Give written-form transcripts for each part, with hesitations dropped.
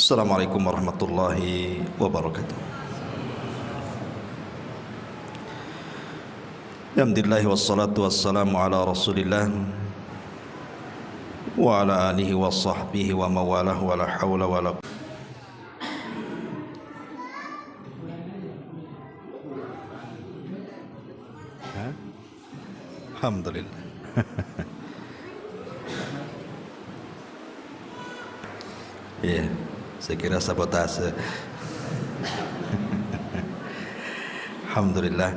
Assalamualaikum warahmatullahi wabarakatuh. Alhamdulillah wassalatu wassalamu ala Rasulillah wa ala alihi wa sahbihi wa mawalah wa la hawla wa la Alhamdulillah. Ya, saya kira sabotase. Alhamdulillah.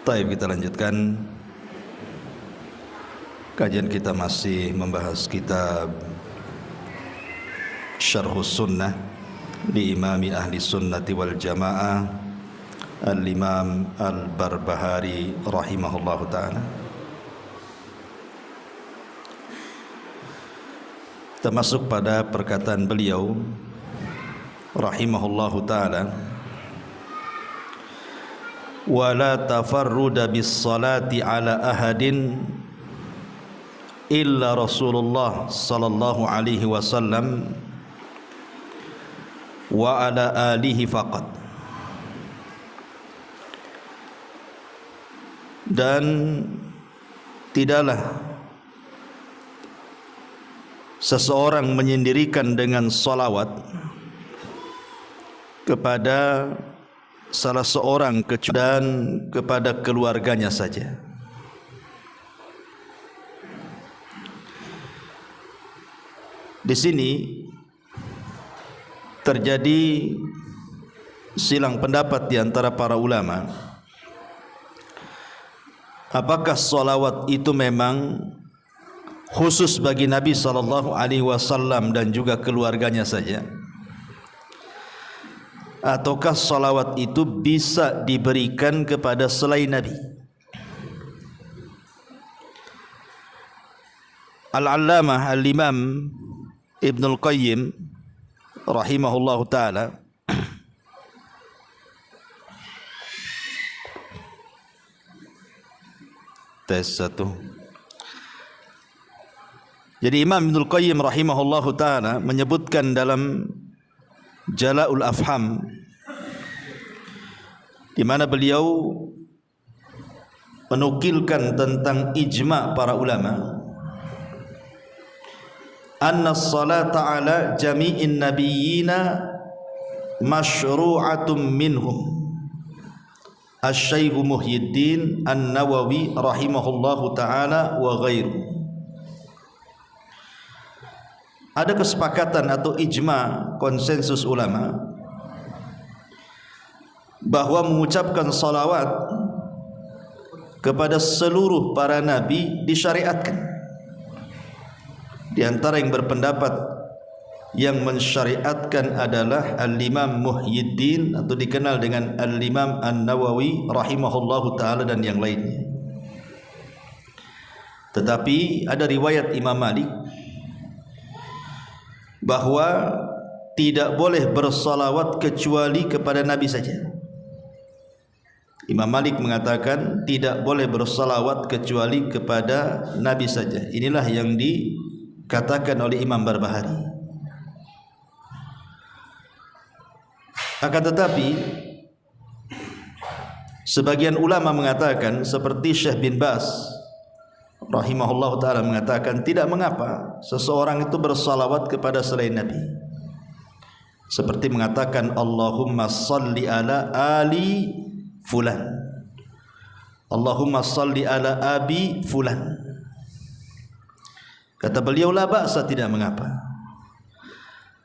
Baik, kita lanjutkan kajian kita, masih membahas kitab Syarhus Sunnah di Imami Ahli Sunnati wal Jamaah Al-Imam Al-Barbahari rahimahullahu ta'ala. Termasuk pada perkataan beliau rahimahullahu ta'ala, wala tafarruda bis salati ala ahadin illa Rasulullah sallallahu alaihi wasallam wa ala alihi faqat. Dan tidaklah seseorang menyendirikan dengan salawat kepada salah seorang dan kepada keluarganya saja. Di sini terjadi silang pendapat di antara para ulama. Apakah salawat itu memang khusus bagi Nabi sallallahu alaihi wasallam dan juga keluarganya saja, ataukah salawat itu bisa diberikan kepada selain Nabi? Al-Allamah Al-Imam Ibnul Qayyim rahimahullahu ta'ala tes satu. Jadi Imam Ibnul Qayyim rahimahullahu ta'ala menyebutkan dalam Jala'ul Afham, di mana beliau menukilkan tentang ijma' para ulama, anna salata ala jami'in nabiyyina masyru'atum minhum. Asy-Syaikh Muhyiddin An-Nawawi rahimahullahu ta'ala wa ghairu. Ada kesepakatan atau ijma, konsensus ulama, bahwa mengucapkan salawat kepada seluruh para nabi disyariatkan. Di antara yang berpendapat yang mensyariatkan adalah Al-Imam Muhyiddin, atau dikenal dengan Al-Imam An-Nawawi rahimahullahu ta'ala, dan yang lainnya. Tetapi ada riwayat Imam Malik bahwa tidak boleh bersalawat kecuali kepada Nabi saja. Imam Malik mengatakan tidak boleh bersalawat kecuali kepada Nabi saja. Inilah yang dikatakan oleh Imam Barbahari. Akan tetapi sebagian ulama mengatakan, seperti Syekh bin Baz rahimahullah ta'ala mengatakan, tidak mengapa seseorang itu bersalawat kepada selain Nabi, seperti mengatakan Allahumma salli ala ali fulan, Allahumma salli ala abi fulan. Kata beliau, la ba'sa, tidak mengapa.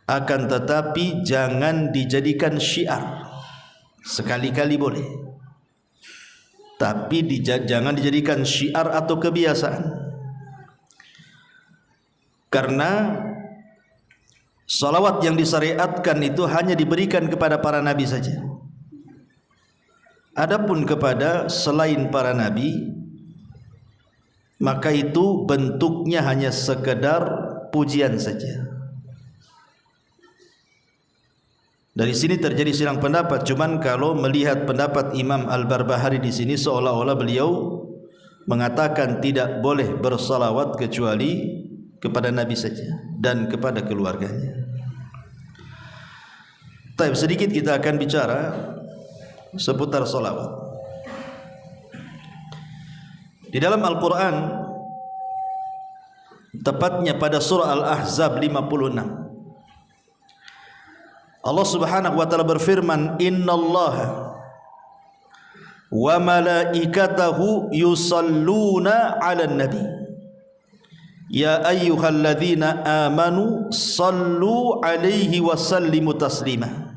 Akan tetapi jangan dijadikan syiar. Sekali-kali boleh, tapi jangan dijadikan syiar atau kebiasaan. Karena salawat yang disyariatkan itu hanya diberikan kepada para nabi saja. Adapun kepada selain para nabi, maka itu bentuknya hanya sekedar pujian saja. Dari sini terjadi silang pendapat. Cuman kalau melihat pendapat Imam Al-Barbahari di sini, seolah-olah beliau mengatakan tidak boleh bersalawat kecuali kepada Nabi saja dan kepada keluarganya. Tapi sedikit kita akan bicara seputar salawat. Di dalam Al-Quran, tepatnya pada surah Al-Ahzab 56, Allah Subhanahu wa taala berfirman, "Innallaha wa malaikatahu yusalluna 'alan nabi ya ayyuhalladzina amanu sallu 'alaihi wa sallimu taslima."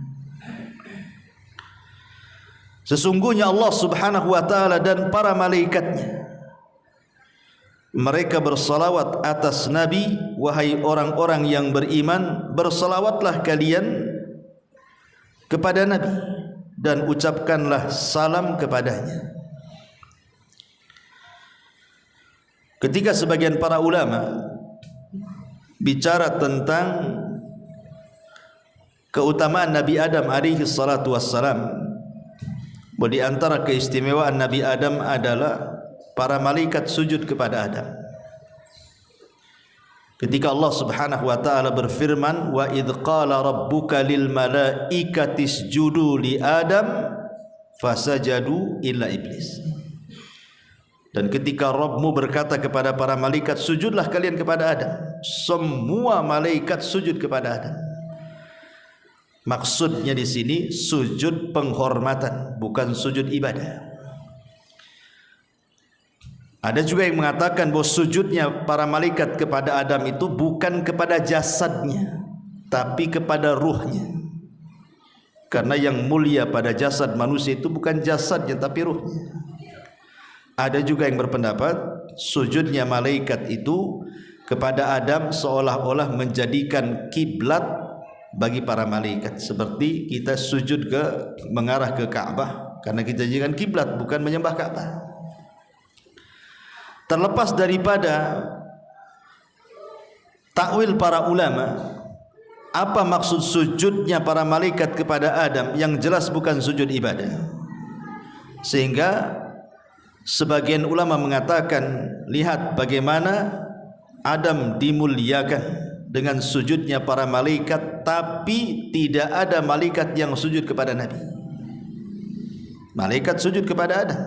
Sesungguhnya Allah Subhanahu wa taala dan para malaikatnya, mereka bersalawat atas Nabi. Wahai orang-orang yang beriman, bersalawatlah kalian kepada Nabi dan ucapkanlah salam kepadanya. Ketika sebagian para ulama bicara tentang keutamaan Nabi Adam alaihi salatu wassalam, bahwa di antara keistimewaan Nabi Adam adalah para malaikat sujud kepada Adam. Ketika Allah Subhanahu wa taala berfirman, "Wa idz qala rabbuka lil malaikati isjudu li Adam fasajadu illa iblis." Dan ketika Rabbmu berkata kepada para malaikat, sujudlah kalian kepada Adam, semua malaikat sujud kepada Adam. Maksudnya di sini sujud penghormatan, bukan sujud ibadah. Ada juga yang mengatakan bahwa sujudnya para malaikat kepada Adam itu bukan kepada jasadnya, tapi kepada ruhnya. Karena yang mulia pada jasad manusia itu bukan jasadnya, tapi ruhnya. Ada juga yang berpendapat sujudnya malaikat itu kepada Adam seolah-olah menjadikan kiblat bagi para malaikat, seperti kita sujud mengarah ke Ka'bah, karena kita jadikan kiblat, bukan menyembah Ka'bah. Terlepas daripada takwil para ulama, apa maksud sujudnya para malaikat kepada Adam, yang jelas bukan sujud ibadah. Sehingga sebagian ulama mengatakan, lihat bagaimana Adam dimuliakan dengan sujudnya para malaikat, tapi tidak ada malaikat yang sujud kepada Nabi. Malaikat sujud kepada Adam,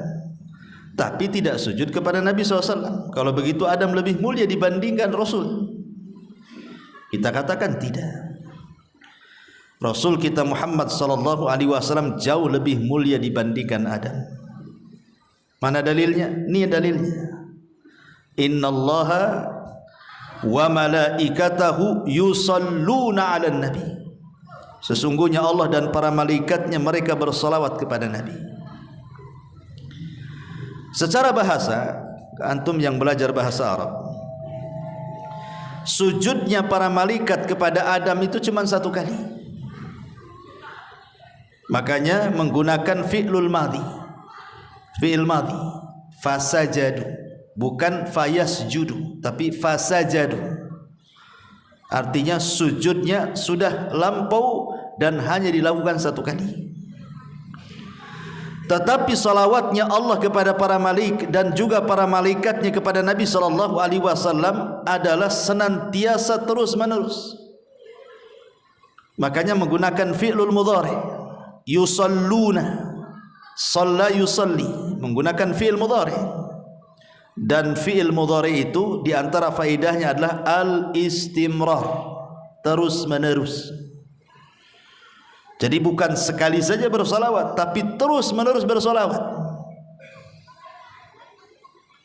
tapi tidak sujud kepada Nabi SAW. Kalau begitu Adam lebih mulia dibandingkan Rasul. Kita katakan tidak. Rasul kita Muhammad SAW jauh lebih mulia dibandingkan Adam. Mana dalilnya? Ini dalilnya. Innallaha wa malaikatahu yusalluna 'alan nabi. Sesungguhnya Allah dan para malaikatnya mereka bersalawat kepada Nabi. Secara bahasa, antum yang belajar bahasa Arab, sujudnya para malaikat kepada Adam itu cuma satu kali. Makanya menggunakan fi'lul madhi. Fi'il madhi, fasajadu, bukan fayasjudu, tapi fasajadu. Artinya sujudnya sudah lampau dan hanya dilakukan satu kali. Tetapi salawatnya Allah kepada para malaikat dan juga para malaikatnya kepada Nabi SAW adalah senantiasa terus menerus. Makanya menggunakan fi'lul mudhari, yusalluna, shalla yusalli, menggunakan fi'il mudhari. Dan fi'il mudhari itu diantara faedahnya adalah al-istimrar, terus menerus. Jadi bukan sekali saja bersalawat, tapi terus menerus bersalawat.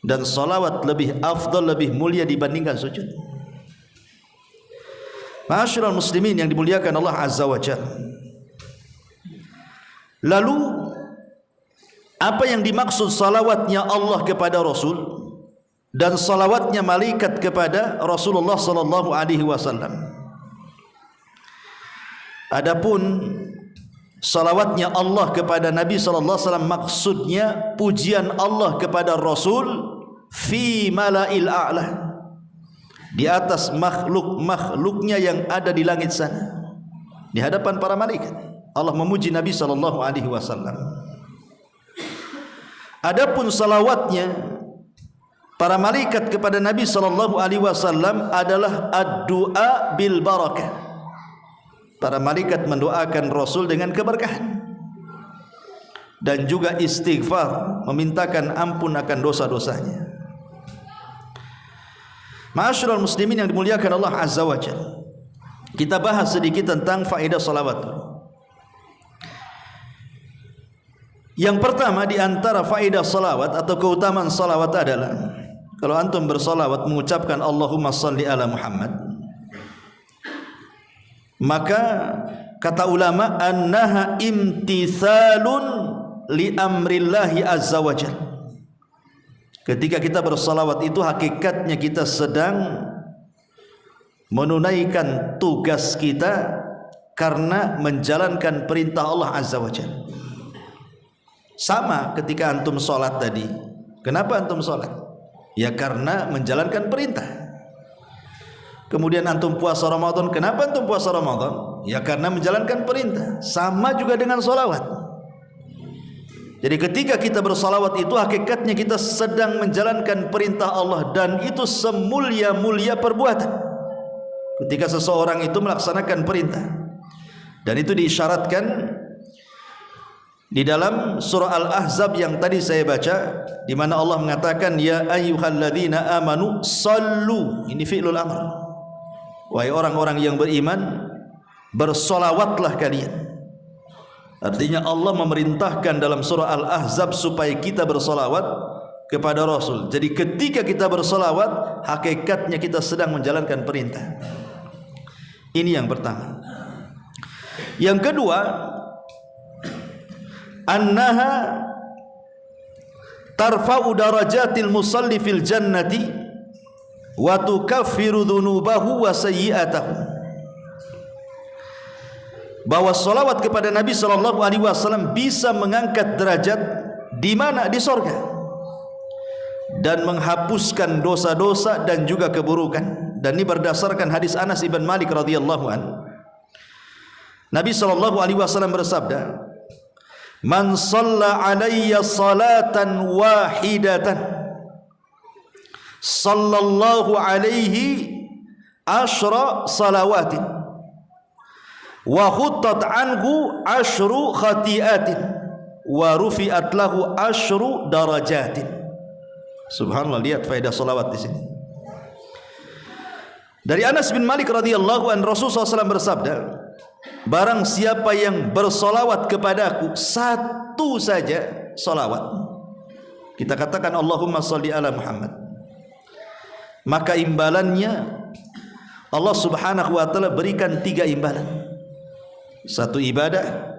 Dan salawat lebih afdal, lebih mulia dibandingkan sujud. Ma'asyiral muslimin yang dimuliakan Allah Azza wa Jalla. Lalu apa yang dimaksud salawatnya Allah kepada Rasul dan salawatnya malaikat kepada Rasulullah sallallahu alaihi wasallam? Adapun salawatnya Allah kepada Nabi sallallahu alaihi wasallam, maksudnya pujian Allah kepada Rasul fi mala'il a'la, di atas makhluk-makhluknya yang ada di langit sana, di hadapan para malaikat. Allah memuji Nabi sallallahu alaihi wasallam. Adapun salawatnya para malaikat kepada Nabi sallallahu alaihi wasallam adalah ad-du'a bil barakah. Para malaikat mendoakan Rasul dengan keberkahan dan juga istighfar, memintakan ampun akan dosa-dosanya. Ma'asyiral muslimin yang dimuliakan Allah Azza wa Jalla, kita bahas sedikit tentang faedah salawat. Yang pertama di antara faedah salawat atau keutamaan salawat adalah kalau antum bersalawat mengucapkan Allahumma salli ala Muhammad, maka kata ulama annaha imtithalun li amrillahi azza wa jalla. Ketika kita bersalawat itu hakikatnya kita sedang menunaikan tugas kita karena menjalankan perintah Allah azza wa jalla. Sama ketika antum sholat tadi. Kenapa antum sholat? Ya karena menjalankan perintah. Kemudian antum puasa Ramadan. Kenapa antum puasa Ramadan? Ya karena menjalankan perintah. Sama juga dengan sholawat. Jadi ketika kita bersalawat itu hakikatnya kita sedang menjalankan perintah Allah, dan itu semulia-mulia perbuatan ketika seseorang itu melaksanakan perintah. Dan itu diisyaratkan di dalam surah Al-Ahzab yang tadi saya baca, di mana Allah mengatakan ya ayyuhalladzina amanu sallu. Ini fi'lul amr. Wahai orang-orang yang beriman, bersolawatlah kalian. Artinya Allah memerintahkan dalam surah Al-Ahzab supaya kita bersolawat kepada Rasul. Jadi ketika kita bersolawat, hakikatnya kita sedang menjalankan perintah. Ini yang pertama. Yang kedua, annaha tarfa'u darajatil musalli fil jannati wa tukaffiru dhunubahu wa sayyi'atahu. Bahwa salawat kepada Nabi sallallahu alaihi wasallam bisa mengangkat derajat di mana? Di surga, dan menghapuskan dosa-dosa dan juga keburukan. Dan ini berdasarkan hadis Anas ibn Malik radhiyallahu anhu. Nabi sallallahu alaihi wasallam bersabda, "Man shalla alayya salatan wahidatan sallallahu alaihi asyra salawatin wa khuttat anhu asyru khati'atin wa rufi'at lahu asyru darajatin." Subhanallah, lihat faedah salawat di sini. Dari Anas bin Malik radhiyallahu anhu, Rasulullah SAW bersabda, barang siapa yang bersolawat kepadaku satu saja solawat, kita katakan Allahumma salli ala Muhammad, maka imbalannya Allah subhanahu wa ta'ala berikan 3 imbalan. Satu ibadah,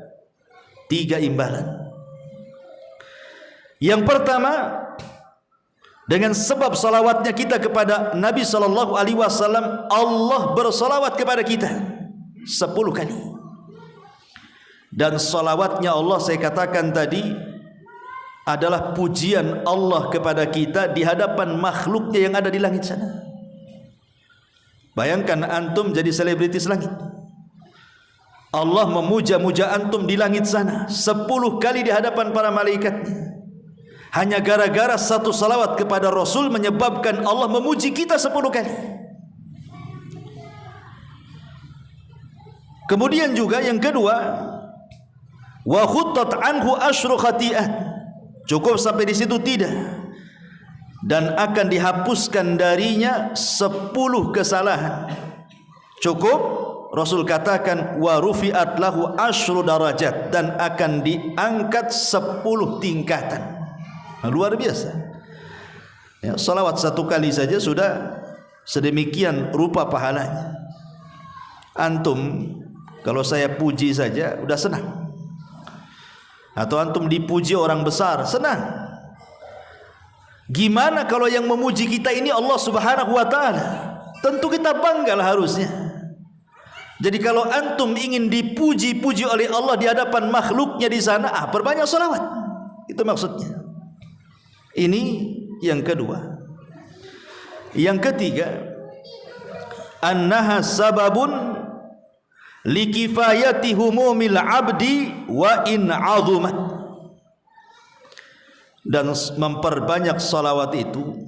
3 imbalan. Yang pertama, dengan sebab salawatnya kita kepada Nabi sallallahu alaihi wasallam, Allah bersalawat kepada kita 10 kali. Dan salawatnya Allah, saya katakan tadi, adalah pujian Allah kepada kita di hadapan makhluknya yang ada di langit sana. Bayangkan antum jadi selebritis langit, Allah memuja-muja antum di langit sana 10 kali di hadapan para malaikatnya. Hanya gara-gara satu salawat kepada Rasul menyebabkan Allah memuji kita 10 kali. Kemudian juga yang kedua, wa khuttat anhu asyru khati'at. Cukup sampai di situ? Tidak. Dan akan dihapuskan darinya 10 kesalahan. Cukup? Rasul katakan wa rufi'at lahu asyru darajat, dan akan diangkat 10 tingkatan. Nah, luar biasa. Ya, salawat 1 kali saja sudah sedemikian rupa pahalanya. Antum kalau saya puji saja udah senang. Atau antum dipuji orang besar, senang. Gimana kalau yang memuji kita ini Allah subhanahu wa ta'ala? Tentu kita banggalah harusnya. Jadi kalau antum ingin dipuji-puji oleh Allah di hadapan makhluknya di sana, perbanyak salawat. Itu maksudnya. Ini yang kedua. Yang ketiga, annaha sababun likifayati humumil abdi wa in azumat. Dan memperbanyak salawat itu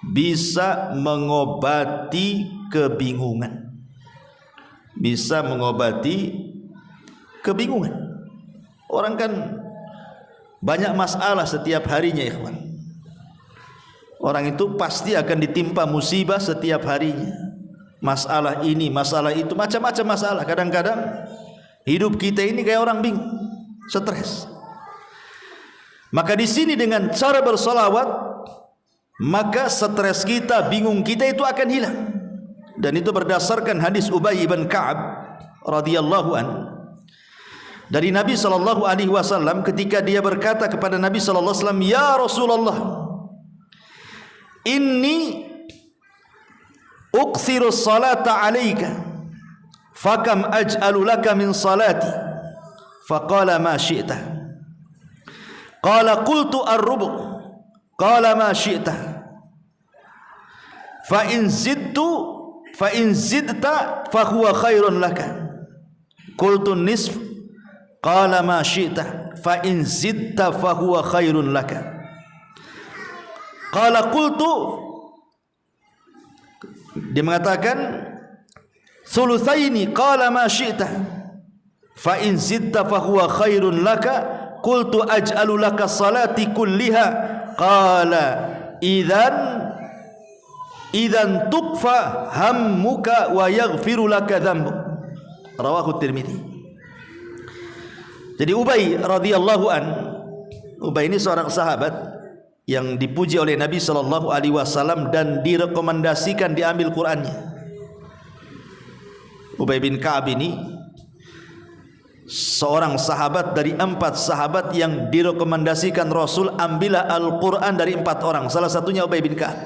bisa mengobati kebingungan. Bisa mengobati kebingungan. Orang kan banyak masalah setiap harinya, ikhwan. Orang itu pasti akan ditimpa musibah setiap harinya. Masalah ini, masalah itu, macam-macam masalah. Kadang-kadang hidup kita ini kayak orang bingung, stres. Maka di sini dengan cara bersolawat, maka stres kita, bingung kita itu akan hilang. Dan itu berdasarkan hadis Ubay bin Ka'ab radhiyallahu an dari Nabi sallallahu alaihi wasallam ketika dia berkata kepada Nabi sallallahu alaihi wasallam, "Ya Rasulullah, inni ukthiru salata alayka fakam aj'alu laka min salati?" Faqala ma syi'ta. Qala qultu ar-rubu'. Qala ma syi'ta. Fa in zidta fa huwa khairun laka. Qultu nisf. Qala ma syi'ta. Fa in zidta fa huwa khairun laka. Qala qultu, dia mengatakan thulutsaini. Qala ma syi'ta. Fa in zidta fa huwa khairun laka. Qultu aj'alu laka salati kulliha. Qala idzan tukfa hammuka wa yaghfiru laka dzambuk. Rawahu Tirmidzi. Jadi Ubay radhiyallahu an, Ubay ini seorang sahabat yang dipuji oleh Nabi sallallahu alaihi wasallam dan direkomendasikan diambil Qur'annya. Ubay bin Ka'ab ini seorang sahabat dari 4 sahabat yang direkomendasikan Rasul ambillah Al-Quran dari 4 orang. Salah satunya Ubay bin Ka'ab.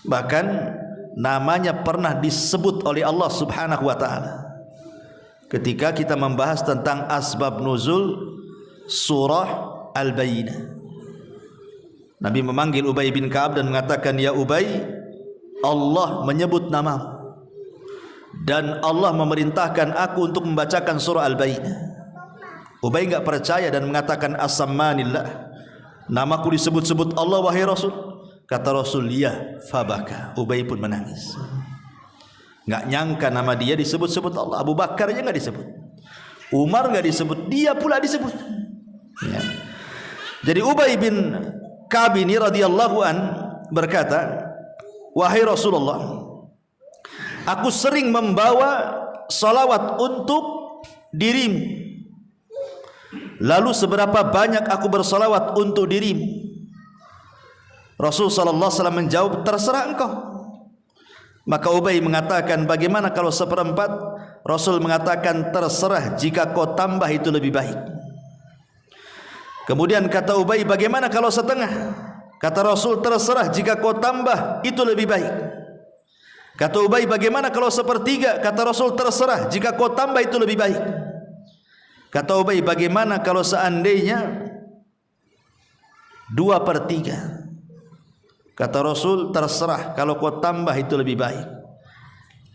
Bahkan namanya pernah disebut oleh Allah subhanahu wa ta'ala ketika kita membahas tentang asbab nuzul surah Al-Bayyinah. Nabi memanggil Ubay bin Ka'ab dan mengatakan, "Ya Ubay, Allah menyebut namamu dan Allah memerintahkan aku untuk membacakan surah Al-Bayyinah." Ubay enggak percaya dan mengatakan, "As-sammanillah, namaku disebut-sebut Allah wahai Rasul." Kata Rasul, "Ya," fabaka. Ubay pun menangis. Enggak nyangka nama dia disebut-sebut Allah. Abu Bakar aja enggak disebut, Umar enggak disebut, dia pula disebut. Ya. Jadi Ubay bin Ka'ab ini radhiyallahu an berkata, "Wahai Rasulullah, aku sering membawa salawat untuk dirimu. Lalu seberapa banyak aku bersalawat untuk dirimu?" Rasul sallallahu alaihi wasallam menjawab, "Terserah engkau." Maka Ubay mengatakan, "Bagaimana kalau 1/4?" Rasul mengatakan, "Terserah, jika kau tambah itu lebih baik." Kemudian kata Ubay, "Bagaimana kalau 1/2?" Kata Rasul, "Terserah, jika kau tambah itu lebih baik." Kata Ubay, "Bagaimana kalau 1/3?" Kata Rasul, "Terserah, jika kau tambah itu lebih baik." Kata Ubay, "Bagaimana kalau seandainya 2/3?" Kata Rasul, "Terserah, kalau kau tambah itu lebih baik."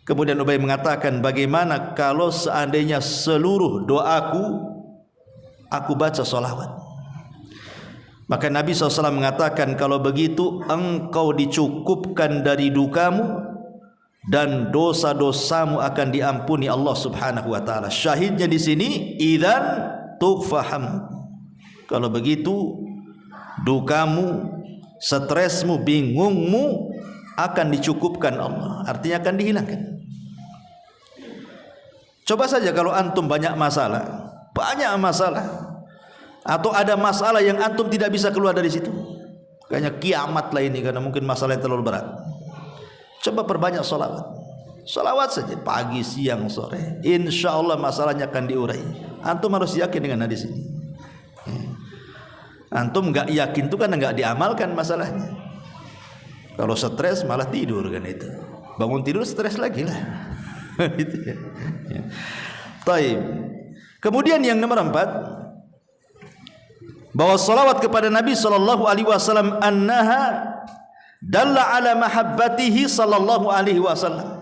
Kemudian Ubay mengatakan, "Bagaimana kalau seandainya seluruh doaku aku baca salawat?" Maka Nabi SAW mengatakan, "Kalau begitu engkau dicukupkan dari dukamu dan dosa-dosamu akan diampuni Allah Subhanahu wa taala." Syahidnya di sini, idzan tughfaham. Kalau begitu dukamu, stresmu, bingungmu akan dicukupkan Allah. Artinya akan dihilangkan. Coba saja kalau antum banyak masalah, atau ada masalah yang antum tidak bisa keluar dari situ, kayaknya kiamat lah ini karena mungkin masalah yang terlalu berat. Coba perbanyak salawat. Salawat saja pagi, siang, sore. Insya Allah masalahnya akan diurai. Antum harus yakin dengan hadis ini. Antum enggak yakin itu kan enggak diamalkan masalahnya. Kalau stres malah tidur kan itu. Bangun tidur stres lagi lah. Gitu ya. Taib. Kemudian yang nomor 4, bahwa salawat kepada Nabi sallallahu alaihi wasallam annaha dalla ala mahabbatihi sallallahu alaihi wasallam.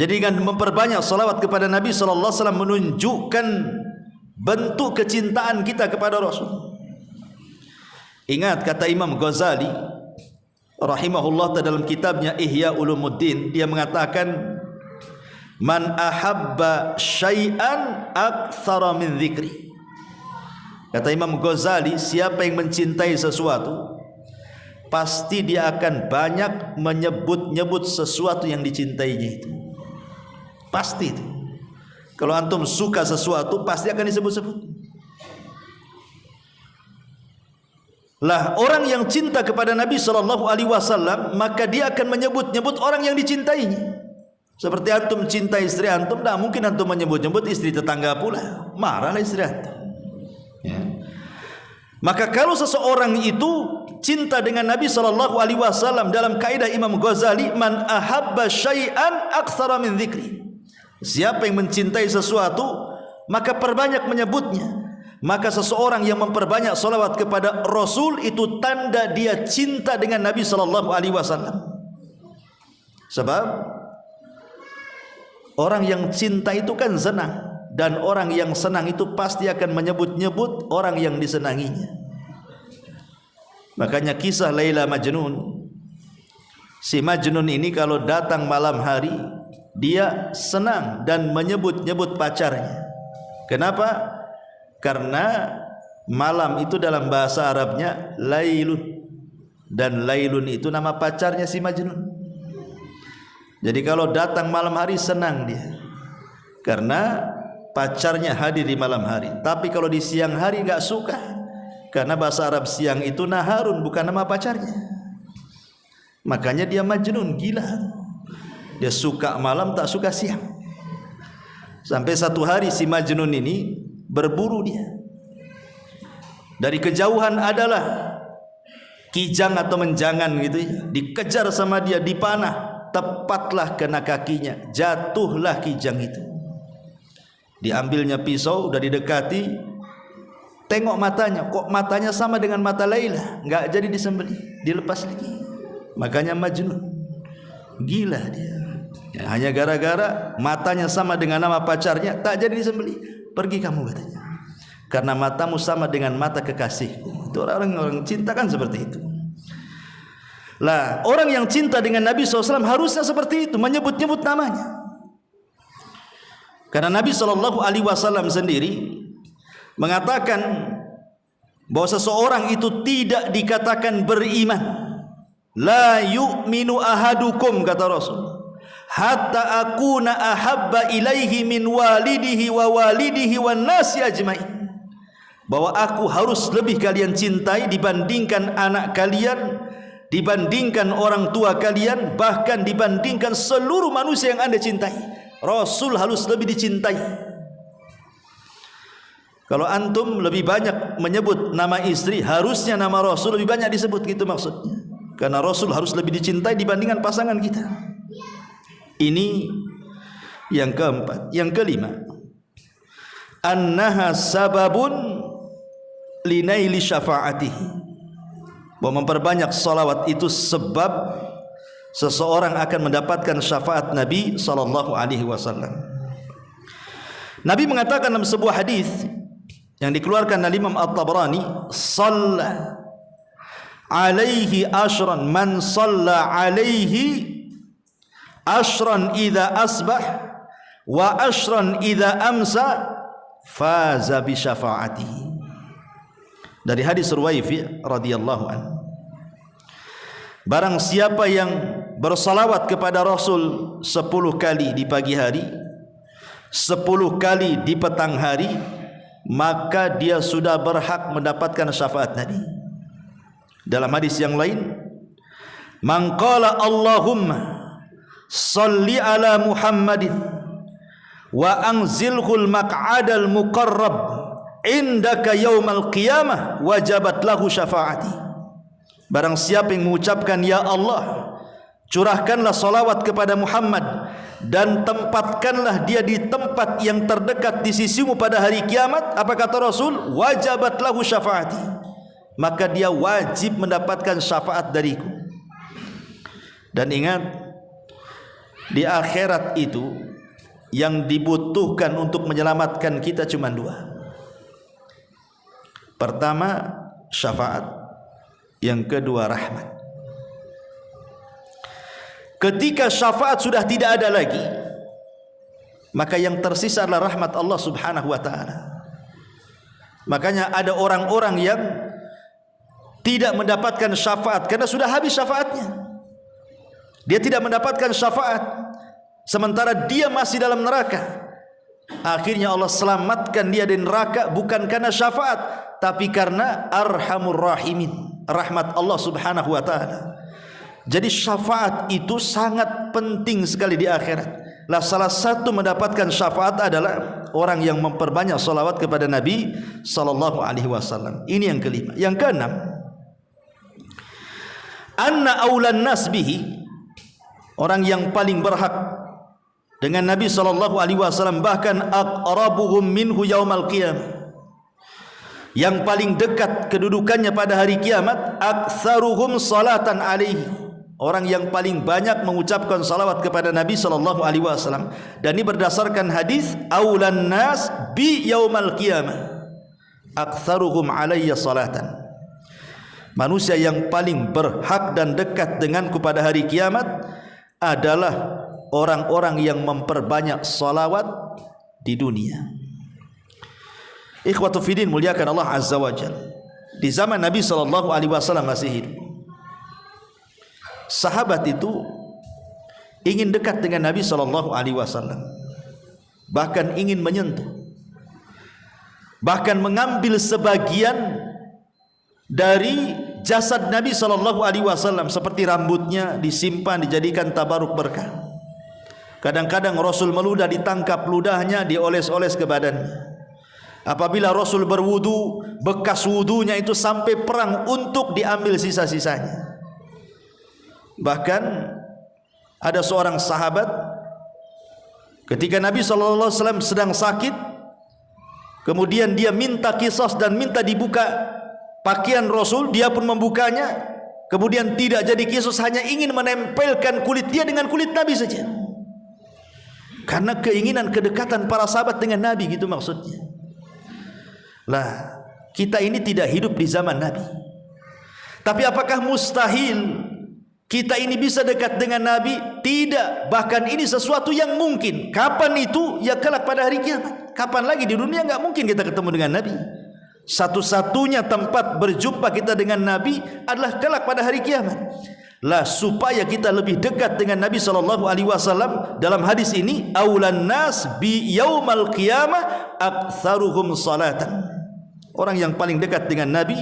Jadi dengan memperbanyak salawat kepada Nabi sallallahu alaihi wasallam menunjukkan bentuk kecintaan kita kepada Rasul. Ingat kata Imam Ghazali rahimahullah dalam kitabnya Ihya Ulumuddin, dia mengatakan, man ahabba syai'an aktsara min dzikri. Kata Imam Ghazali, siapa yang mencintai sesuatu, pasti dia akan banyak menyebut-nyebut sesuatu yang dicintainya itu. Pasti itu. Kalau antum suka sesuatu, pasti akan disebut-sebut. Lah, orang yang cinta kepada Nabi SAW, maka dia akan menyebut-nyebut orang yang dicintainya. Seperti antum cinta istri antum, tidak mungkin antum menyebut-nyebut istri tetangga pula, marahlah istri antum. Ya. Maka kalau seseorang itu cinta dengan Nabi SAW, dalam kaidah Imam Ghazali, man ahabba syai'an aktsara min dzikri. Siapa yang mencintai sesuatu, maka perbanyak menyebutnya. Maka seseorang yang memperbanyak salawat kepada Rasul, itu tanda dia cinta dengan Nabi SAW. Sebab orang yang cinta itu kan senang, dan orang yang senang itu pasti akan menyebut-nyebut orang yang disenanginya. Makanya kisah Laila Majnun, si Majnun ini kalau datang malam hari, dia senang dan menyebut-nyebut pacarnya. Kenapa? Karena malam itu dalam bahasa Arabnya Lailun, dan Lailun itu nama pacarnya si Majnun. Jadi kalau datang malam hari senang dia, karena pacarnya hadir di malam hari. Tapi kalau di siang hari enggak suka, karena bahasa Arab siang itu naharun, bukan nama pacarnya. Makanya dia Majnun, gila. Dia suka malam, tak suka siang. Sampai satu hari si Majnun ini berburu dia. Dari kejauhan adalah kijang atau menjangan gitu ya, dikejar sama dia, dipanah, tepatlah kena kakinya, jatuhlah kijang itu. Diambilnya pisau, udah didekati, tengok matanya, kok matanya sama dengan mata Laila, enggak jadi disembelih, dilepas lagi. Makanya Majnun, gila dia. Ya, hanya gara-gara matanya sama dengan nama pacarnya, tak jadi disembelih. Pergi kamu, katanya, karena matamu sama dengan mata kekasihku. Itu orang-orang cinta kan seperti itu. Lah, orang yang cinta dengan Nabi SAW harusnya seperti itu, menyebut-nyebut namanya. Karena Nabi SAW sendiri mengatakan bahwa seseorang itu tidak dikatakan beriman. La yu'minu ahadukum, kata Rasul, hatta akuna ahabba ilaihi min walidihi wa walidihi wan nasi ajmain. Bahwa aku harus lebih kalian cintai dibandingkan anak kalian, dibandingkan orang tua kalian, bahkan dibandingkan seluruh manusia yang Anda cintai. Rasul harus lebih dicintai. Kalau antum lebih banyak menyebut nama istri, harusnya nama Rasul lebih banyak disebut, gitu maksudnya. Karena Rasul harus lebih dicintai dibandingkan pasangan kita. Ini yang keempat. Yang kelima, annaha sababun linaili syafa'atihi. Bahwa memperbanyak salawat itu sebab seseorang akan mendapatkan syafaat Nabi SAW. Nabi mengatakan dalam sebuah hadis yang dikeluarkan oleh Imam At-Tabrani, "Shalla alaihi ashran man shalla alaihi ashran idza asbah wa ashran idza amsa faza bi syafaatihi." Dari hadis Ruwaifi radhiyallahu anhu, barang siapa yang bersalawat kepada Rasul 10 kali di pagi hari, 10 kali di petang hari, maka dia sudah berhak mendapatkan syafaat Nabi. Dalam hadis yang lain, man qala Allahumma salli ala Muhammadin wa anzilhul maq'adal muqarrab indaka yaumal qiyamah wajabat lahu syafaati. Barang siapa yang mengucapkan, ya Allah, curahkanlah salawat kepada Muhammad dan tempatkanlah dia di tempat yang terdekat di sisimu pada hari kiamat, apa kata Rasul? Wajabat lahu syafaati, maka dia wajib mendapatkan syafaat dariku. Dan ingat, di akhirat itu yang dibutuhkan untuk menyelamatkan kita cuma 2. Pertama, syafaat. Yang kedua, rahmat. ketika syafaat sudah tidak ada lagi, maka yang tersisa adalah rahmat Allah Subhanahu wa taala. Makanya ada orang-orang yang tidak mendapatkan syafaat karena sudah habis syafaatnya. Dia tidak mendapatkan syafaat sementara dia masih dalam neraka. Akhirnya Allah selamatkan dia dari neraka bukan karena syafaat, tapi karena Arhamur Rahimin, rahmat Allah Subhanahu wa taala. Jadi syafaat itu sangat penting sekali di akhirat. Lah salah satu mendapatkan syafaat adalah orang yang memperbanyak salawat kepada Nabi sallallahu alaihi wasallam. Ini yang kelima. Yang keenam, anna aulan nas bihi, orang yang paling berhak dengan Nabi sallallahu alaihi wasallam, bahkan aqrabuhum minhu yaumal qiyamah, yang paling dekat kedudukannya pada hari kiamat, aktsaruhum salatan alaihi, orang yang paling banyak mengucapkan salawat kepada Nabi sallallahu alaihi wasallam. Dan ini berdasarkan hadis aulan nas bi yaumal qiyamah aktsaruhum alayya salatan. Manusia yang paling berhak dan dekat denganku pada hari kiamat adalah orang-orang yang memperbanyak salawat di dunia. Ikhwatu fiddin, muliakan Allah azza wajalla. Di zaman Nabi sallallahu alaihi wasallam masih hidup, sahabat itu ingin dekat dengan Nabi sallallahu alaihi wasallam, bahkan ingin menyentuh, bahkan mengambil sebagian dari jasad Nabi sallallahu alaihi wasallam, seperti rambutnya disimpan dijadikan tabaruk berkah. Kadang-kadang Rasul meludah, ditangkap ludahnya, dioles-oles ke badannya. Apabila Rasul berwudu, bekas wudunya itu sampai perang untuk diambil sisa-sisanya. Bahkan ada seorang sahabat ketika Nabi SAW sedang sakit, kemudian dia minta qisas dan minta dibuka pakaian Rasul, dia pun membukanya, kemudian tidak jadi qisas, hanya ingin menempelkan kulit dia dengan kulit Nabi saja, karena keinginan kedekatan para sahabat dengan Nabi, gitu maksudnya. Lah, kita ini tidak hidup di zaman Nabi, tapi apakah mustahil kita ini bisa dekat dengan Nabi? Tidak. Bahkan ini sesuatu yang mungkin. Kapan itu? Ya kelak pada hari kiamat. Kapan lagi? Di dunia enggak mungkin kita ketemu dengan Nabi. Satu-satunya tempat berjumpa kita dengan Nabi adalah kelak pada hari kiamat. Lah, supaya kita lebih dekat dengan Nabi sallallahu alaihi wasallam, dalam hadis ini aulan nas bi yaumal qiyamah aktsaruhum salatan. Orang yang paling dekat dengan Nabi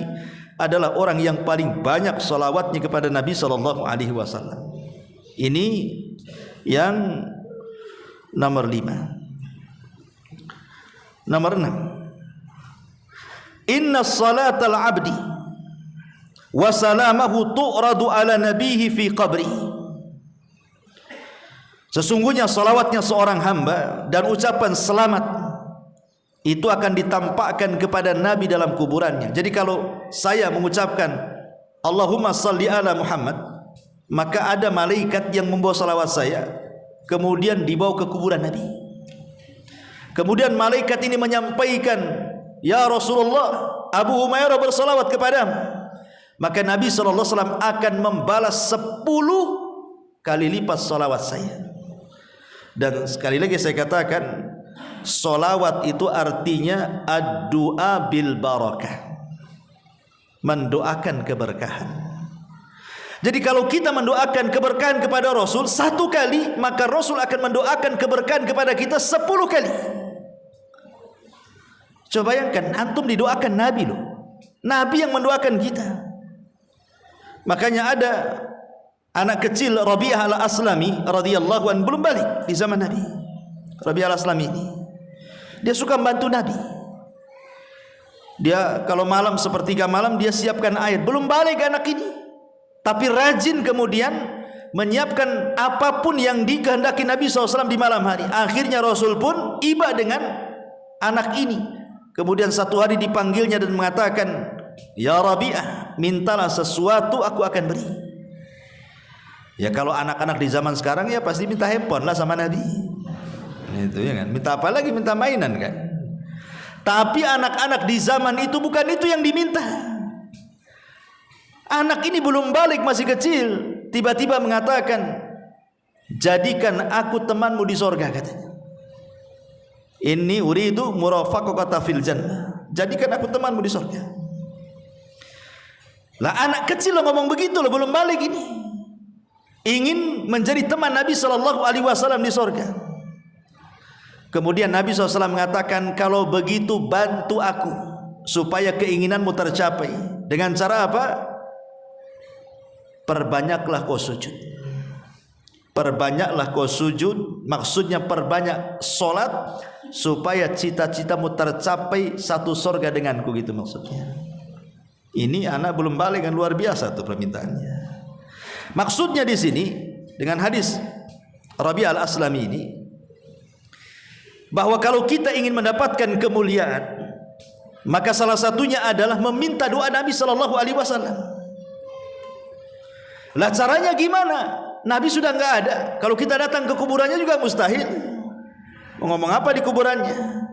adalah orang yang paling banyak salawatnya kepada Nabi sallallahu alaihi wasallam. Ini yang nomor 5. Nomor 6, inna salatal abdi wa salamahu tu'radu ala nabihi fi qabri. Sesungguhnya salawatnya seorang hamba dan ucapan selamat itu akan ditampakkan kepada Nabi dalam kuburannya. Jadi kalau saya mengucapkan Allahumma salli ala Muhammad, maka ada malaikat yang membawa salawat saya, kemudian dibawa ke kuburan Nabi. Kemudian malaikat ini menyampaikan, ya Rasulullah, Abu Humairah bersalawat kepadamu. Maka Nabi SAW akan membalas 10 kali lipat salawat saya. Dan sekali lagi saya katakan, salawat itu artinya ad-du'a bil barakah, mendoakan keberkahan. Jadi kalau kita mendoakan keberkahan kepada Rasul 1 kali, maka Rasul akan mendoakan keberkahan kepada kita 10 kali. Coba bayangkan, antum didoakan Nabi loh, Nabi yang mendoakan kita. Makanya ada anak kecil Rabi'ah al-Aslami radhiyallahu anhu, belum balik di zaman Nabi. Rabi'ah al-Aslami ini, dia suka membantu Nabi. Dia kalau malam, sepertiga malam, dia siapkan air. Belum balik anak ini, tapi rajin kemudian menyiapkan apapun yang dikehendaki Nabi SAW di malam hari. Akhirnya Rasul pun iba dengan anak ini. Kemudian satu hari dipanggilnya dan mengatakan, ya Rabi'ah, mintalah sesuatu, aku akan beri. Ya kalau anak-anak di zaman sekarang ya pasti minta handphone lah sama Nabi. Itu ya kan, minta apa lagi, minta mainan kan. Tapi anak-anak di zaman itu bukan itu yang diminta. Anak ini belum balik, masih kecil, tiba-tiba mengatakan, jadikan aku temanmu di sorga, katanya. Inni uridu murafaqata fil jannah, jadikan aku temanmu di sorga. Lah anak kecil lo ngomong begitu, lo belum balik ini, ingin menjadi teman Nabi SAW di sorga. Kemudian Nabi SAW mengatakan, kalau begitu bantu aku supaya keinginanmu tercapai. Dengan cara apa? Perbanyaklah kau sujud. Perbanyaklah kau sujud, maksudnya perbanyak solat supaya cita-citamu tercapai satu sorga denganku, gitu maksudnya. Ini anak belum balik kan, luar biasa tuh permintaannya. Maksudnya di sini dengan hadis Rabi' al-Aslami ini, bahwa kalau kita ingin mendapatkan kemuliaan, maka salah satunya adalah meminta doa Nabi Sallallahu Alaihi Wasallam. Lah caranya gimana? Nabi sudah nggak ada. Kalau kita datang ke kuburannya juga mustahil. Mau ngomong apa di kuburannya?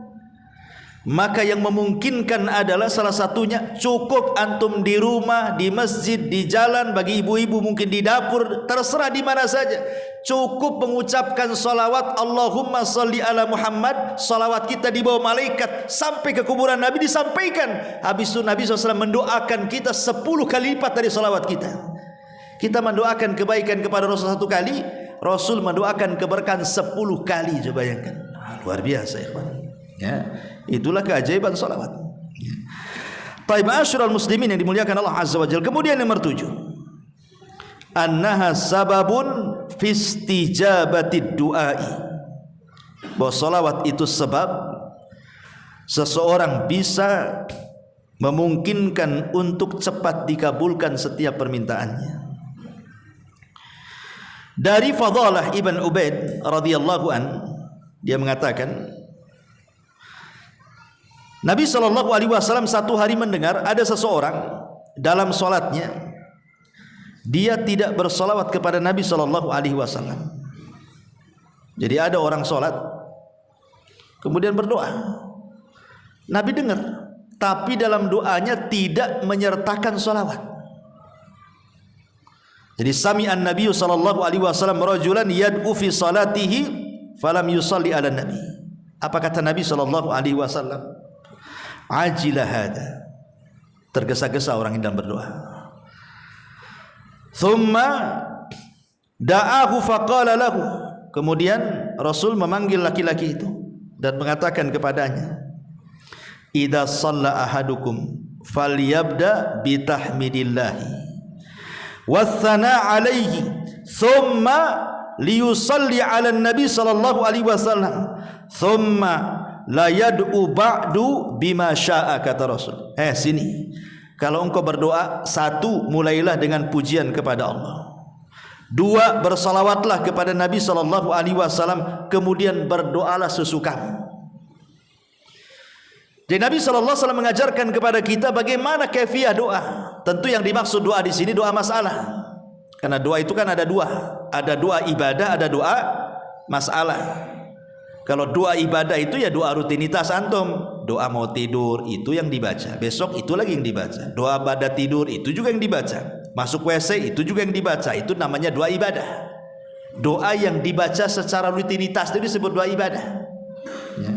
Maka yang memungkinkan adalah salah satunya cukup antum di rumah, di masjid, di jalan, bagi ibu-ibu mungkin di dapur, terserah di mana saja. Cukup mengucapkan salawat Allahumma salli ala Muhammad. Salawat kita dibawa malaikat sampai ke kuburan Nabi, disampaikan. Habis itu Nabi SAW mendoakan kita 10 kali lipat dari salawat kita. Kita mendoakan kebaikan kepada Rasul 1 kali, Rasul mendoakan keberkahan 10 kali. Coba bayangkan, luar biasa ya, ya. Itulah keajaiban salawat. Taib ma'asyiral muslimin yang dimuliakan Allah Azza wa Jalla. Kemudian nomor 7, annaha sababun fi istijabatid du'ai, bahwa salawat itu sebab seseorang bisa memungkinkan untuk cepat dikabulkan setiap permintaannya. Dari Fadalah Ibn Ubaid radhiyallahu an, dia mengatakan, Nabi SAW satu hari mendengar ada seseorang dalam solatnya, dia tidak bersolawat kepada Nabi SAW. Jadi ada orang solat, kemudian berdoa, Nabi dengar, tapi dalam doanya tidak menyertakan solawat. Jadi sami'an Nabi SAW rajulan yad'u fi salatihi falam yusalli ala Nabi. Apa kata Nabi SAW? Ajilah hada, tergesa-gesa orang yang berdoa. Thumma da'ahu faqala lahu, kemudian Rasul memanggil laki-laki itu dan mengatakan kepadanya, idza shalla ahadukum falyabda bitahmidillahi wathana alaihi thumma liyusalli ala nabi sallallahu alaihi wasallam thumma la yad'u ba'du bima syaa, kata Rasul. Sini, kalau engkau berdoa, 1, mulailah dengan pujian kepada Allah. 2, bersalawatlah kepada Nabi sallallahu alaihi wasallam, kemudian berdoalah sesukamu. Jadi Nabi sallallahu alaihi wasallam mengajarkan kepada kita bagaimana kaifiah doa. Tentu yang dimaksud doa di sini doa masalah. Karena doa itu kan ada 2, ada doa ibadah, ada doa masalah. Kalau doa ibadah itu ya doa rutinitas antum. Doa mau tidur itu yang dibaca, besok itu lagi yang dibaca. Doa pada tidur itu juga yang dibaca. Masuk WC itu juga yang dibaca. Itu namanya doa ibadah. Doa yang dibaca secara rutinitas itu disebut doa ibadah, ya.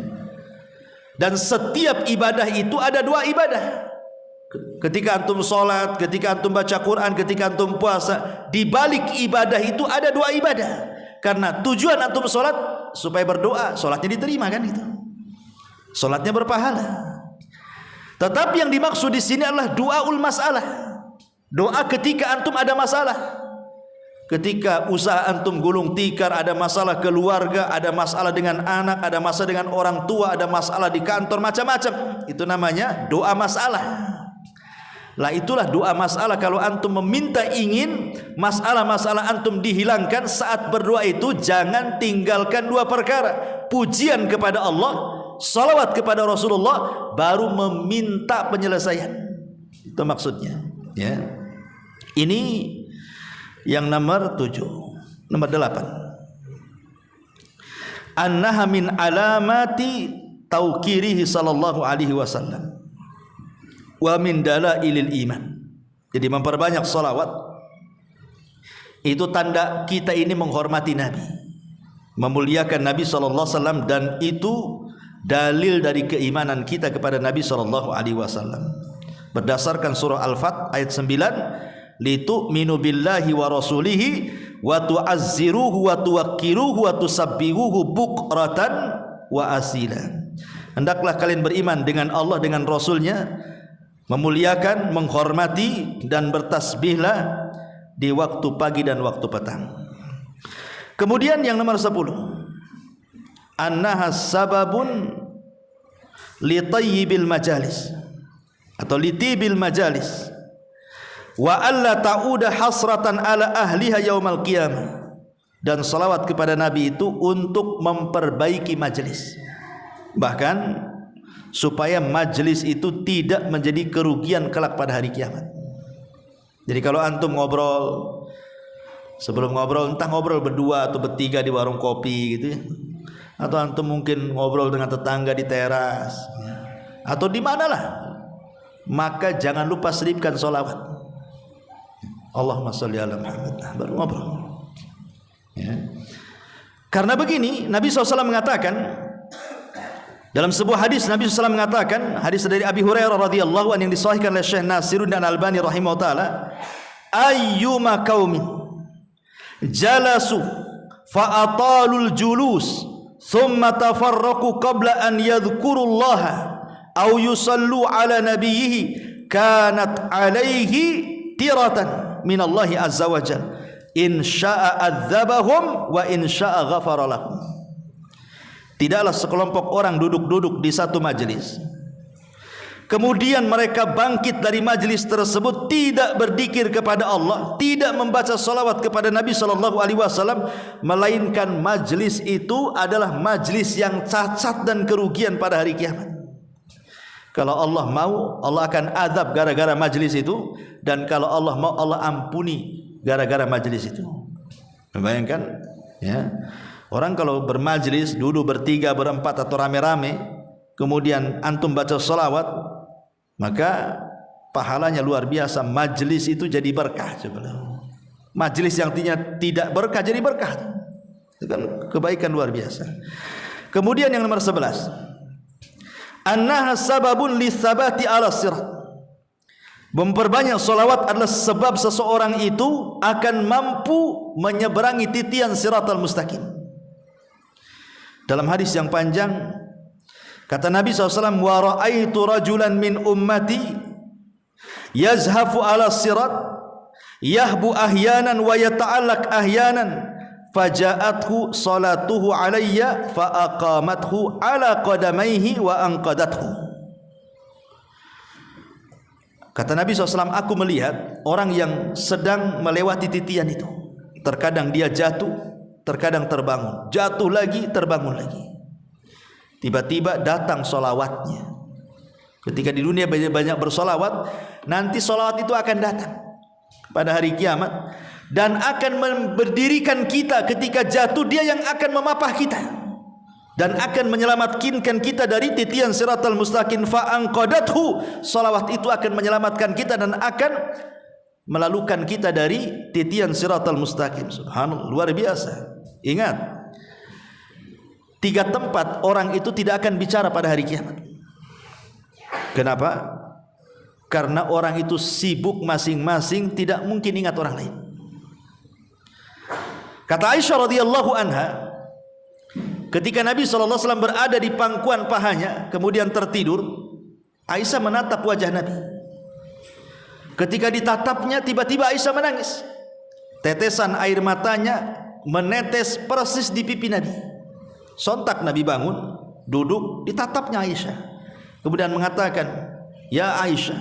Dan setiap ibadah itu ada doa ibadah. Ketika antum sholat, ketika antum baca Quran, ketika antum puasa, di balik ibadah itu ada doa ibadah. Karena tujuan antum sholat supaya berdoa, sholatnya diterima kan itu. Sholatnya berpahala. Tetapi yang dimaksud di sini adalah doaul masalah. Doa ketika antum ada masalah. Ketika usaha antum gulung tikar, ada masalah keluarga, ada masalah dengan anak, ada masalah dengan orang tua, ada masalah di kantor, macam-macam. Itu namanya doa masalah. Lah itulah doa masalah. Kalau antum meminta ingin masalah-masalah antum dihilangkan saat berdoa itu, jangan tinggalkan 2 perkara. Pujian kepada Allah, salawat kepada Rasulullah, baru meminta penyelesaian. Itu maksudnya, ya. Ini yang nomor 7. Nomor 8, annaha min alamati tauqirihi sallallahu alaihi wasallam wa min dalailil iman. Jadi memperbanyak salawat Itu tanda kita ini menghormati Nabi, memuliakan Nabi SAW, dan itu dalil dari keimanan kita kepada Nabi SAW. Berdasarkan surah Al-Fat ayat 9, litu'minu billahi wa rasulihi wa tu'azziruhu wa tuwakkiruhu wa tusabbihuhu bukratan wa asila. Hendaklah kalian beriman dengan Allah, dengan Rasulnya, memuliakan, menghormati, dan bertasbihlah di waktu pagi dan waktu petang. Kemudian yang nomor 10, annaha sababun li tayyibil majalis atau li tibil majalis wa alla ta'uda hasratan ala ahliha yaumal qiyamah. Dan salawat kepada Nabi itu untuk memperbaiki majelis, bahkan supaya majelis itu tidak menjadi kerugian kelak pada hari kiamat. Jadi kalau antum ngobrol, sebelum ngobrol, entah ngobrol berdua atau bertiga di warung kopi gitu ya, atau antum mungkin ngobrol dengan tetangga di teras atau di manalah, maka jangan lupa selipkan sholawat. Allahumma sholli ala Muhammad, baru ngobrol ya. Karena begini, Nabi SAW mengatakan dalam sebuah hadis, Nabi SAW mengatakan, hadis dari Abi Hurairah radhiyallahu anhu yang disahihkan oleh Syekh Nasiruddin Al-Albani rahimahullah taala, ayyuma qaumin jalasu fa atalul julus thumma tafarraqu qabla an yadhkurullaha aw yusallu ala nabiyhi kanat alaihi tiratan minallahi azza wajalla in syaa adzabahum wa in syaa ghafara lahum. Tidaklah sekelompok orang duduk-duduk di satu majelis, kemudian mereka bangkit dari majelis tersebut tidak berzikir kepada Allah, tidak membaca salawat kepada Nabi SAW, melainkan majelis itu adalah majelis yang cacat dan kerugian pada hari kiamat. Kalau Allah mau, Allah akan azab gara-gara majelis itu, dan kalau Allah mau, Allah ampuni gara-gara majelis itu. Bayangkan ya, orang kalau bermajlis, duduk bertiga, berempat atau rame-rame, kemudian antum baca salawat, maka pahalanya luar biasa. Majlis itu jadi berkah. Majlis yang tidak berkah jadi berkah. Itu kan kebaikan luar biasa. Kemudian yang nomor 11, annaha sababun lisabati ala sirat. Memperbanyak salawat adalah sebab seseorang itu akan mampu menyeberangi titian siratal mustaqim. Dalam hadis yang panjang, kata Nabi SAW, wa ra'aitu rajulan min ummati yazhafu ala sirat yahbu ahyanan wa yata'allak ahyanan faja'athu salatuhu alayya fa aqamathu ala qadamaihi wa anqadathu. Kata Nabi SAW, aku melihat orang yang sedang melewati titian itu. Terkadang dia jatuh, terkadang terbangun, jatuh lagi, terbangun lagi. Tiba-tiba datang solawatnya. Ketika di dunia banyak bersolawat, nanti solawat itu akan datang pada hari kiamat dan akan berdirikan kita. Ketika jatuh, dia yang akan memapah kita dan akan menyelamatkan kita dari titian siratal mustaqim. Fa'anqadathu, salawat itu akan menyelamatkan kita dan akan melalukan kita dari titian siratal mustaqim. Subhanallah, luar biasa. Ingat, 3 tempat orang itu tidak akan bicara pada hari kiamat. Kenapa? Karena orang itu sibuk masing-masing, tidak mungkin ingat orang lain. Kata Aisyah radhiyallahu anha, ketika Nabi SAW berada di pangkuan pahanya, kemudian tertidur, Aisyah menatap wajah Nabi. Ketika ditatapnya, tiba-tiba Aisyah menangis. Tetesan air matanya menetes persis di pipi Nabi. Sontak Nabi bangun, duduk, ditatapnya Aisyah. Kemudian mengatakan, ya Aisyah,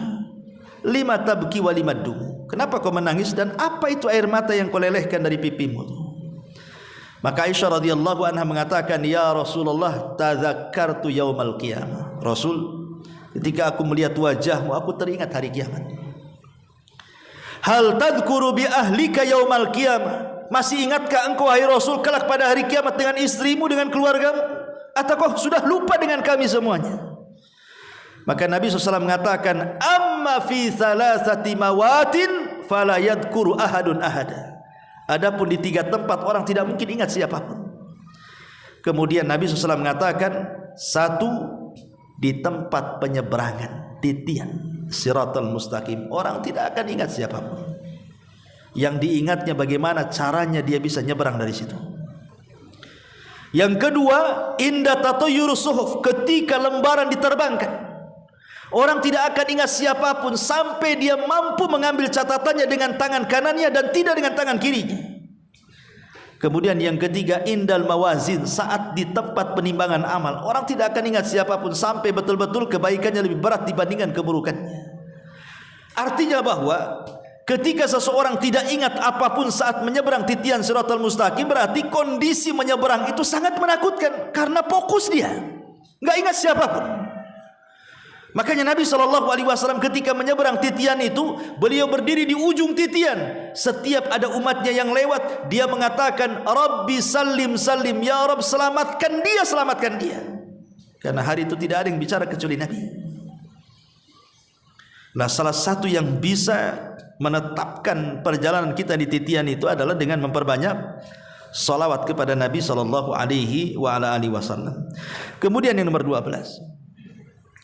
lima tabki wa lima dumu. Kenapa kau menangis dan apa itu air mata yang kau lelehkan dari pipimu? Maka Aisyah radhiyallahu anha mengatakan, ya Rasulullah, tadzakkartu yaumal qiyamah. Rasul, ketika aku melihat wajahmu, aku teringat hari kiamat. Hal tadhkuru bi ahlika yaumal qiyamah. Masih ingatkah engkau wahai Rasul kelak pada hari kiamat dengan istrimu, dengan keluargamu? Ataukah sudah lupa dengan kami semuanya? Maka Nabi SAW mengatakan, amma fi thalathati mawatin fala yadhkuru ahadun ahada. Adapun di 3 tempat orang tidak mungkin ingat siapapun. Kemudian Nabi SAW mengatakan, 1 di tempat penyeberangan, titian Siratal Mustaqim, orang tidak akan ingat siapapun. Yang diingatnya bagaimana caranya dia bisa nyeberang dari situ. Yang kedua, inda tatayurus suhuf, ketika lembaran diterbangkan, orang tidak akan ingat siapapun sampai dia mampu mengambil catatannya dengan tangan kanannya dan tidak dengan tangan kirinya. Kemudian yang ketiga, indal mawazin, saat di tempat penimbangan amal, orang tidak akan ingat siapapun sampai betul-betul kebaikannya lebih berat dibandingkan keburukannya. Artinya bahwa ketika seseorang tidak ingat apapun saat menyeberang titian Siratal Mustaqim, berarti kondisi menyeberang itu sangat menakutkan karena fokus dia, nggak ingat siapapun. Makanya Nabi SAW ketika menyeberang titian itu, beliau berdiri di ujung titian. Setiap ada umatnya yang lewat, dia mengatakan, Rabbi salim salim, ya Rabb selamatkan dia, selamatkan dia. Karena hari itu tidak ada yang bicara kecuali Nabi. Nah, salah satu yang bisa menetapkan perjalanan kita di titian itu adalah dengan memperbanyak salawat kepada Nabi SAW. Kemudian yang nomor 12,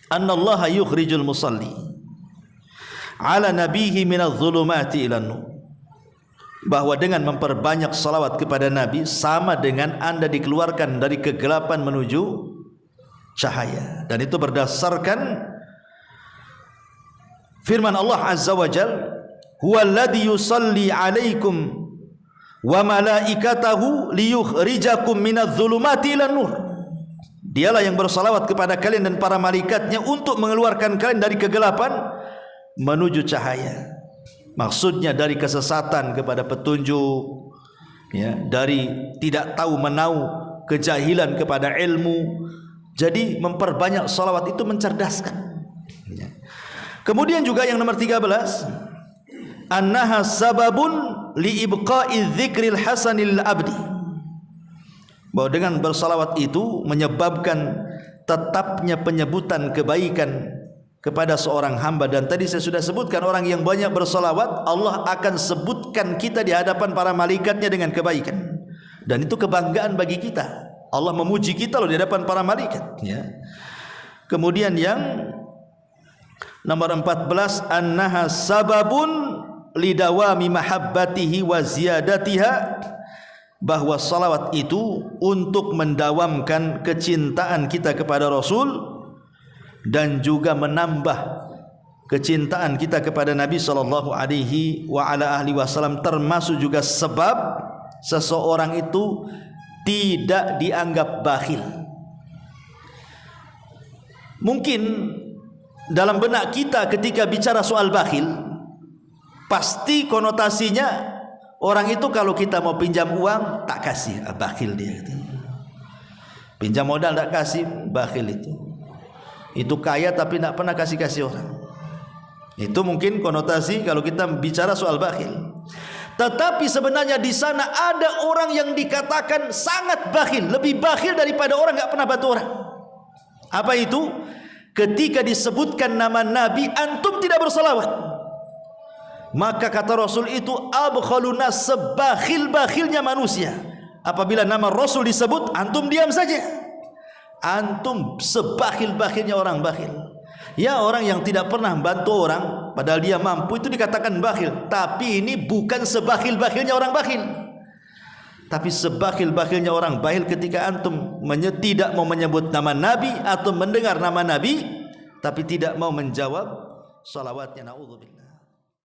annallaha yukhrijul musalli ala nabihi minadh dhulumati ilan nur, bahwa dengan memperbanyak salawat kepada Nabi sama dengan Anda dikeluarkan dari kegelapan menuju cahaya. Dan itu berdasarkan firman Allah Azza wa Jalla, huwallazi yusalli alaikum wa malaikatahu liyukhrijakum minadh dhulumati ilan nur. Dialah yang bersalawat kepada kalian dan para malaikatnya untuk mengeluarkan kalian dari kegelapan menuju cahaya. Maksudnya dari kesesatan kepada petunjuk, ya, dari tidak tahu menau, kejahilan kepada ilmu. Jadi memperbanyak salawat itu mencerdaskan. Ya. Kemudian juga yang nomor 13, annaha sababun li ibqa'i dzikril hasanil abdi, bahwa dengan bersalawat itu menyebabkan tetapnya penyebutan kebaikan kepada seorang hamba. Dan tadi saya sudah sebutkan, orang yang banyak bersalawat, Allah akan sebutkan kita di hadapan para malaikatnya dengan kebaikan. Dan itu kebanggaan bagi kita. Allah memuji kita loh di hadapan para malaikat, ya. Kemudian yang nomor 14, annaha sababun lidawami mahabbatihi wa ziyadatiha, bahwa salawat itu untuk mendawamkan kecintaan kita kepada Rasul dan juga menambah kecintaan kita kepada Nabi SAW, termasuk juga sebab seseorang itu tidak dianggap bakhil. Mungkin dalam benak kita ketika bicara soal bakhil, pasti konotasinya orang itu kalau kita mau pinjam uang tak kasih, bakhil dia. Pinjam modal tak kasih, bakhil itu. Itu kaya tapi tak pernah kasih orang. Itu mungkin konotasi kalau kita bicara soal bakhil. Tetapi sebenarnya di sana ada orang yang dikatakan sangat bakhil, lebih bakhil daripada orang nggak pernah bantu orang. Apa itu? Ketika disebutkan nama Nabi, antum tidak bersalawat. Maka kata Rasul itu abkhaluna, sebakhil-bakhilnya manusia. Apabila nama Rasul disebut, antum diam saja. Antum sebakhil-bakhilnya orang bakhil. Ya, orang yang tidak pernah bantu orang padahal dia mampu itu dikatakan bakhil. Tapi ini bukan sebakhil-bakhilnya orang bakhil. Tapi sebakhil-bakhilnya orang bakhil ketika antum tidak mau menyebut nama Nabi atau mendengar nama Nabi tapi tidak mau menjawab salawatnya. Na'udzubillah.